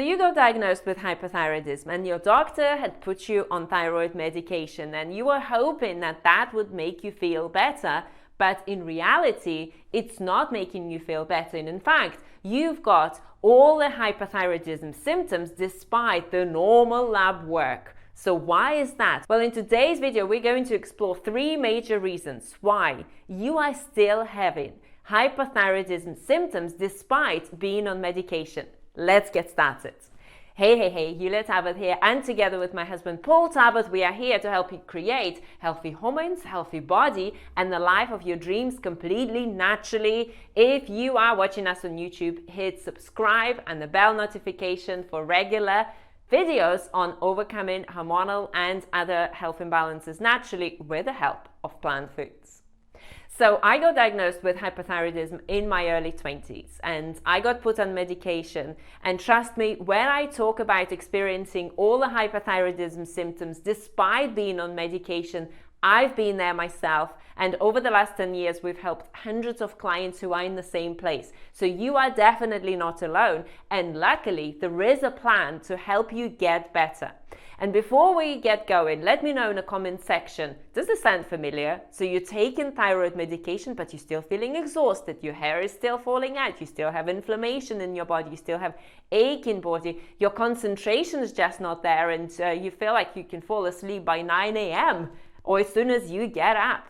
So you got diagnosed with hypothyroidism and your doctor had put you on thyroid medication and you were hoping that that would make you feel better, but in reality, it's not making you feel better. And in fact, you've got all the hypothyroidism symptoms despite the normal lab work. So why is that? Well, in today's video, we're going to explore 3 major reasons why you are still having hypothyroidism symptoms despite being on medication. Let's get started. Hey, Yulia Talbot here, and together with my husband Paul Talbot, we are here to help you create healthy hormones, healthy body, and the life of your dreams completely naturally. If you are watching us on YouTube, hit subscribe and the bell notification for regular videos on overcoming hormonal and other health imbalances naturally with the help of plant foods. So I got diagnosed with hypothyroidism in my early 20s and I got put on medication, and trust me, when I talk about experiencing all the hypothyroidism symptoms despite being on medication, I've been there myself, and over the last 10 years we've helped hundreds of clients who are in the same place. So you are definitely not alone, and luckily there is a plan to help you get better. And before we get going, let me know in the comment section, does this sound familiar? So you're taking thyroid medication, but you're still feeling exhausted, your hair is still falling out, you still have inflammation in your body, you still have ache in body, your concentration is just not there, and you feel like you can fall asleep by 9 a.m. or as soon as you get up.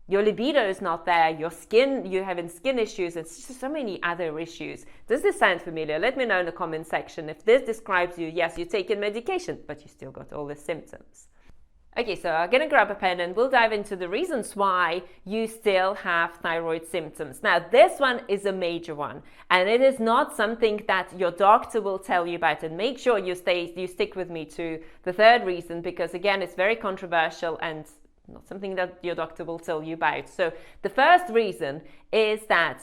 Your libido is not there, you're having skin issues, and so many other issues. Does this sound familiar? Let me know in the comment section if this describes you. Yes, you're taking medication, but you still got all the symptoms. Okay, so I'm gonna grab a pen and we'll dive into the reasons why you still have thyroid symptoms. Now, this one is a major one, and it is not something that your doctor will tell you about. And make sure you stick with me to the 3rd reason, because again, it's very controversial and not something that your doctor will tell you about. So the first reason is that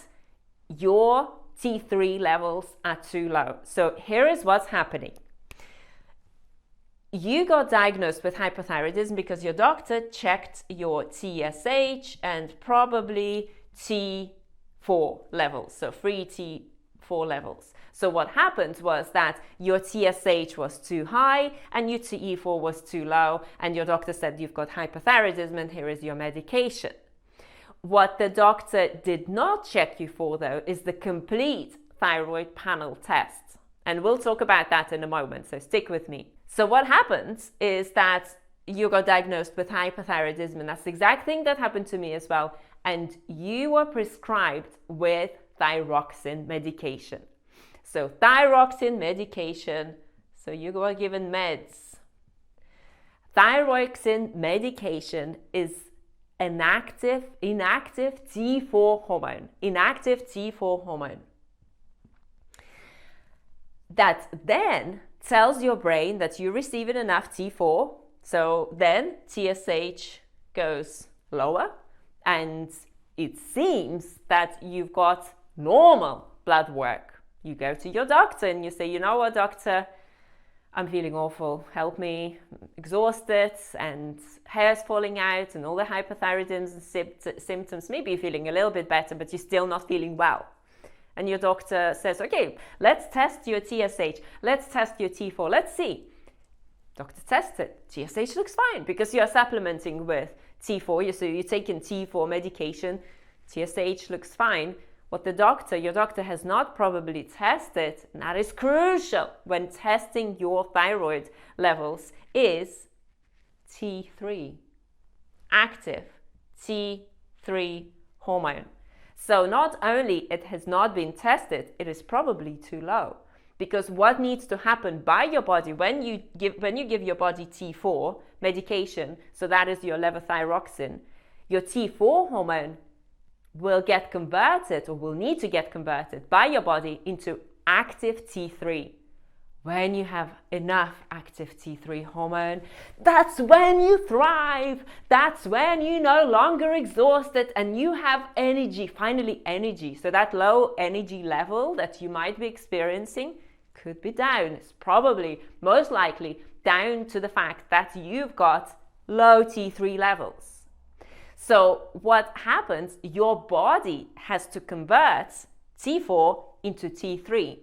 your T3 levels are too low. So here is what's happening. You got diagnosed with hypothyroidism because your doctor checked your TSH and probably T4 levels, so free T4 levels. So what happened was that your TSH was too high and your T4 was too low, and your doctor said you've got hypothyroidism and here is your medication. What the doctor did not check you for, though, is the complete thyroid panel test. And we'll talk about that in a moment, so stick with me. So what happens is that you got diagnosed with hypothyroidism, and that's the exact thing that happened to me as well. And you were prescribed with thyroxine medication. So thyroxine medication, so you were given meds. Thyroxine medication is an inactive T4 hormone, that then tells your brain that you're receiving enough T4, so then TSH goes lower, and it seems that you've got normal blood work. You go to your doctor and you say, you know what, doctor, I'm feeling awful, help me, I'm exhausted and hair's falling out and all the hypothyroidism symptoms. Maybe you're feeling a little bit better, but you're still not feeling well. And your doctor says, okay, let's test your TSH, let's test your T4, let's see. Doctor tests it, TSH looks fine because you're supplementing with T4, so you're taking T4 medication, TSH looks fine. What your doctor has not probably tested, and that is crucial when testing your thyroid levels, is T3, active T3 hormone. So not only it has not been tested, it is probably too low. Because what needs to happen by your body when you give your body T4 medication, so that is your levothyroxine, your T4 hormone will get converted, or will need to get converted by your body into active T3. When you have enough active T3 hormone, that's when you thrive. That's when you're no longer exhausted and you have energy, finally energy. So that low energy level that you might be experiencing could be down. It's probably, most likely, down to the fact that you've got low T3 levels. So what happens, your body has to convert T4 into T3.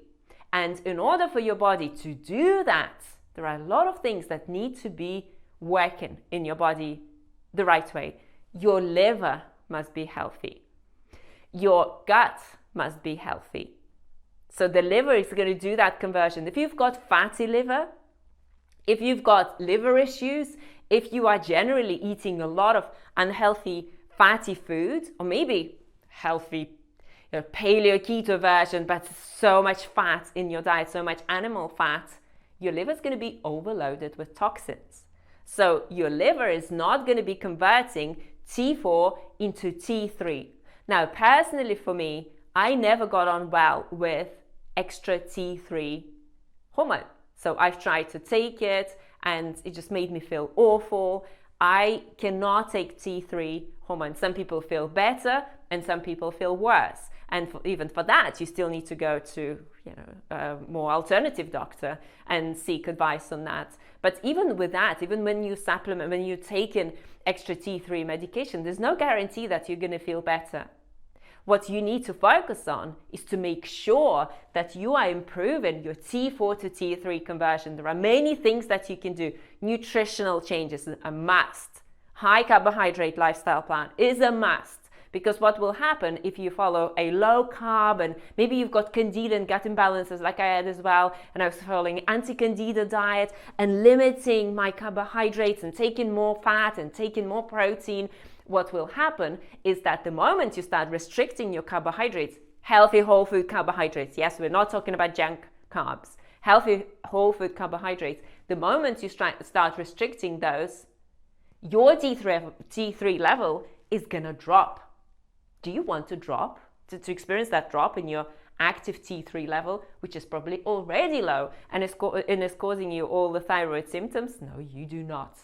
And in order for your body to do that, there are a lot of things that need to be working in your body the right way. Your liver must be healthy. Your gut must be healthy. So the liver is going to do that conversion. If you've got fatty liver, if you've got liver issues, if you are generally eating a lot of unhealthy fatty food, or maybe healthy paleo keto version, but so much fat in your diet, so much animal fat, your liver is going to be overloaded with toxins. So your liver is not going to be converting T4 into T3. Now, personally for me, I never got on well with extra T3 hormone. So I've tried to take it and it just made me feel awful. I cannot take T3 hormone. Some people feel better and some people feel worse. And even for that, you still need to go to a more alternative doctor and seek advice on that. But even with that, even when you supplement, when you take in extra T3 medication, there's no guarantee that you're going to feel better. What you need to focus on is to make sure that you are improving your T4 to T3 conversion. There are many things that you can do. Nutritional changes is a must. High carbohydrate lifestyle plan is a must. Because what will happen if you follow a low carb, and maybe you've got candida and gut imbalances like I had as well, and I was following anti-candida diet and limiting my carbohydrates and taking more fat and taking more protein, what will happen is that the moment you start restricting your carbohydrates, healthy whole food carbohydrates, yes, we're not talking about junk carbs, healthy whole food carbohydrates, the moment you start restricting those, your T3 level is going to drop. Do you want to drop, to experience that drop in your active T3 level, which is probably already low and is causing you all the thyroid symptoms? No, you do not.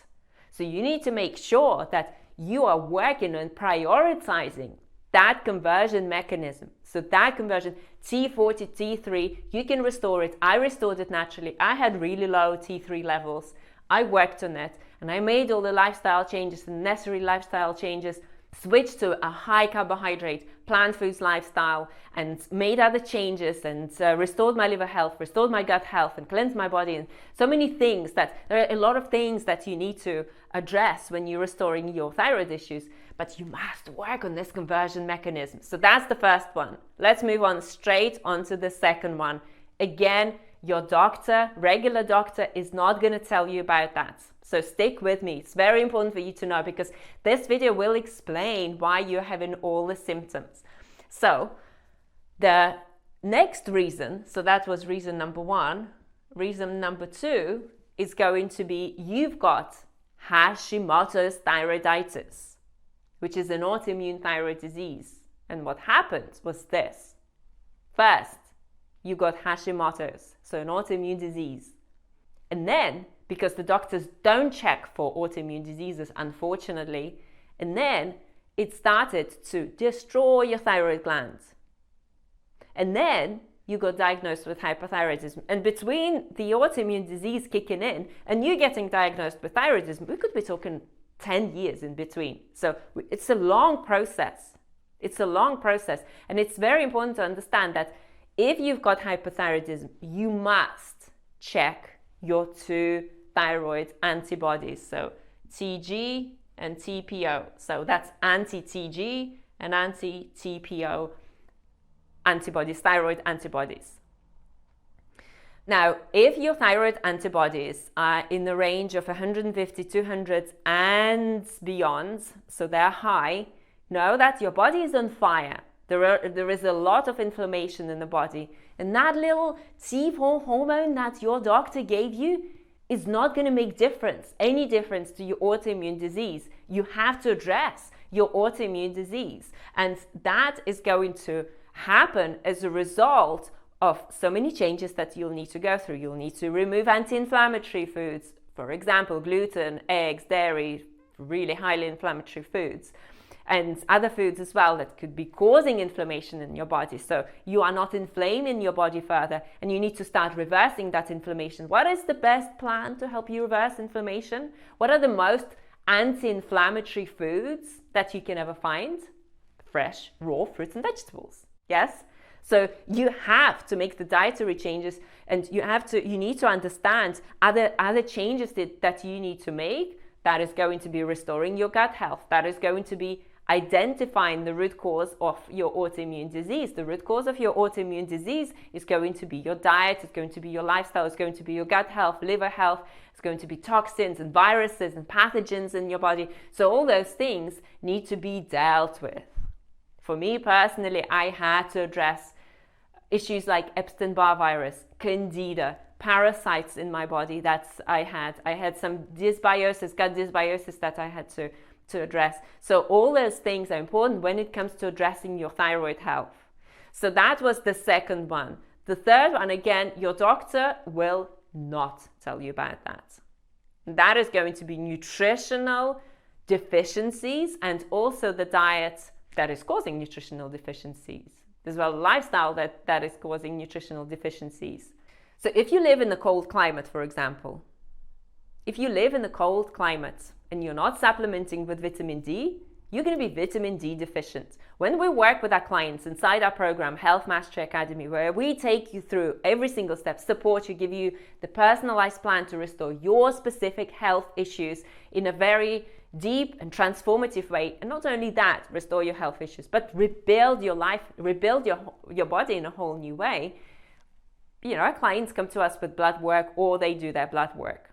So you need to make sure that you are working on prioritizing that conversion mechanism. So that conversion, T4 to T3, you can restore it. I restored it naturally. I had really low T3 levels. I worked on it and I made all the lifestyle changes, the necessary lifestyle changes, switched to a high carbohydrate, plant foods lifestyle, and made other changes and restored my liver health, restored my gut health, and cleansed my body. And so many things that there are a lot of things that you need to address when you're restoring your thyroid issues, but you must work on this conversion mechanism. So that's the first one. Let's move on straight onto the second one. Again, your doctor, regular doctor, is not going to tell you about that. So stick with me. It's very important for you to know because this video will explain why you're having all the symptoms. So the next reason, so that was reason number one. Reason number two is going to be you've got Hashimotos Thyroiditis, which is an autoimmune thyroid disease. And what happened was this. First, you got Hashimoto's, so an autoimmune disease. And then, because the doctors don't check for autoimmune diseases, unfortunately, and then it started to destroy your thyroid glands. And then you got diagnosed with hypothyroidism. And between the autoimmune disease kicking in and you getting diagnosed with thyroidism, we could be talking 10 years in between. So it's a long process. It's a long process. And it's very important to understand that if you've got hypothyroidism, you must check your two thyroid antibodies, so TG and TPO. So that's anti-TG and anti-TPO antibodies, thyroid antibodies. Now, if your thyroid antibodies are in the range of 150, 200 and beyond, so they're high, know that your body is on fire. There is a lot of inflammation in the body. And that little T4 hormone that your doctor gave you is not going to make any difference to your autoimmune disease. You have to address your autoimmune disease. And that is going to happen as a result of so many changes that you'll need to go through. You'll need to remove anti-inflammatory foods, for example, gluten, eggs, dairy, really highly inflammatory foods, and other foods as well that could be causing inflammation in your body. So you are not inflaming your body further, and you need to start reversing that inflammation. What is the best plan to help you reverse inflammation? What are the most anti-inflammatory foods that you can ever find? Fresh, raw fruits and vegetables. Yes? So you have to make the dietary changes, and you need to understand other changes that you need to make. That is going to be restoring your gut health. That is going to be identifying the root cause of your autoimmune disease. The root cause of your autoimmune disease is going to be your diet, it's going to be your lifestyle, it's going to be your gut health, liver health, it's going to be toxins and viruses and pathogens in your body. So all those things need to be dealt with. For me personally, I had to address issues like Epstein-Barr virus, Candida, parasites in my body that I had some dysbiosis, gut dysbiosis that I had to address. So all those things are important when it comes to addressing your thyroid health. So that was the second one. The third one, again, your doctor will not tell you about that. That is going to be nutritional deficiencies, and also the diet that is causing nutritional deficiencies. As well, lifestyle that is causing nutritional deficiencies. So if you live in a cold climate, for example, if you live in a cold climate and you're not supplementing with vitamin D, you're going to be vitamin D deficient. When we work with our clients inside our program, Health Mastery Academy, where we take you through every single step, support you, give you the personalized plan to restore your specific health issues in a very deep and transformative way. And not only that, restore your health issues, but rebuild your life, rebuild your body in a whole new way. You know, our clients come to us with blood work, or they do their blood work.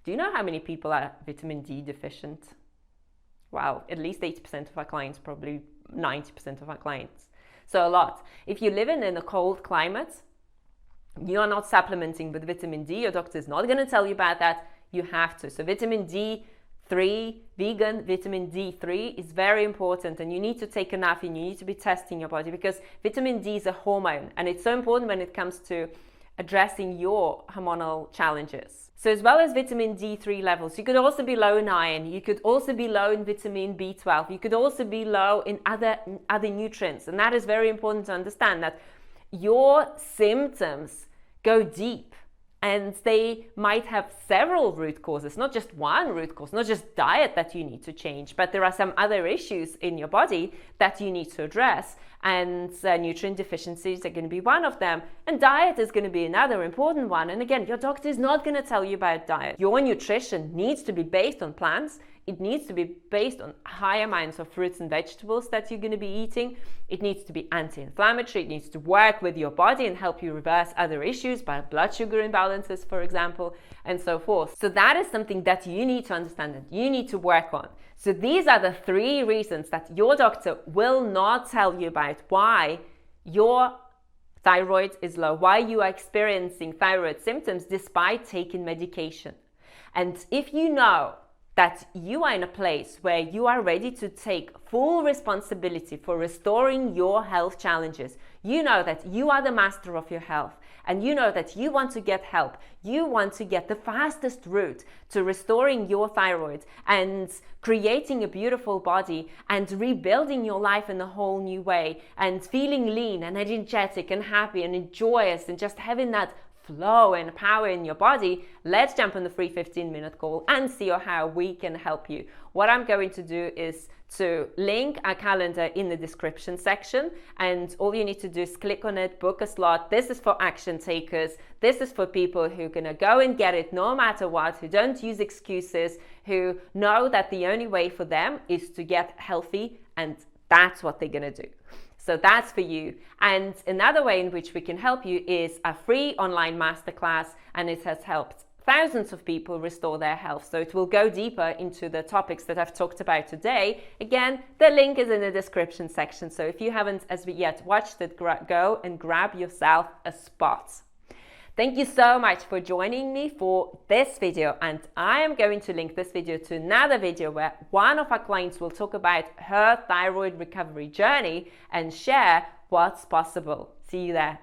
Do you know how many people are vitamin D deficient? Well, at least 80% of our clients, probably 90% of our clients. So a lot. If you live in a cold climate, you are not supplementing with vitamin D, your doctor is not going to tell you about that. You have to. So vitamin D3, vegan vitamin D3 is very important, and you need to take enough, and you need to be testing your body, because vitamin D is a hormone, and it's so important when it comes to addressing your hormonal challenges. So as well as vitamin D3 levels, you could also be low in iron, you could also be low in vitamin B12, you could also be low in other nutrients. And that is very important to understand, that your symptoms go deep, and they might have several root causes, not just one root cause, not just diet that you need to change, but there are some other issues in your body that you need to address. And nutrient deficiencies are going to be one of them, and diet is going to be another important one. And again, your doctor is not going to tell you about diet. Your nutrition needs to be based on plants. It needs to be based on high amounts of fruits and vegetables that you're going to be eating. It needs to be anti-inflammatory. It needs to work with your body and help you reverse other issues, by blood sugar imbalances, for example, and so forth. So that is something that you need to understand and you need to work on. So these are the 3 reasons that your doctor will not tell you about why your thyroid is low, why you are experiencing thyroid symptoms despite taking medication. And if you know that you are in a place where you are ready to take full responsibility for restoring your health challenges, you know that you are the master of your health, and you know that you want to get help, you want to get the fastest route to restoring your thyroid and creating a beautiful body and rebuilding your life in a whole new way, and feeling lean and energetic and happy and joyous and just having that flow and power in your body, let's jump on the free 15-minute call and see how we can help you. What I'm going to do is to link our calendar in the description section, and all you need to do is click on it, book a slot. This is for action takers. This is for people who are going to go and get it no matter what, who don't use excuses, who know that the only way for them is to get healthy, and that's what they're going to do. So that's for you. And another way in which we can help you is a free online masterclass, and it has helped thousands of people restore their health. So it will go deeper into the topics that I've talked about today. Again, the link is in the description section. So if you haven't as yet watched it, go and grab yourself a spot. Thank you so much for joining me for this video, and I am going to link this video to another video where one of our clients will talk about her thyroid recovery journey and share what's possible. See you there.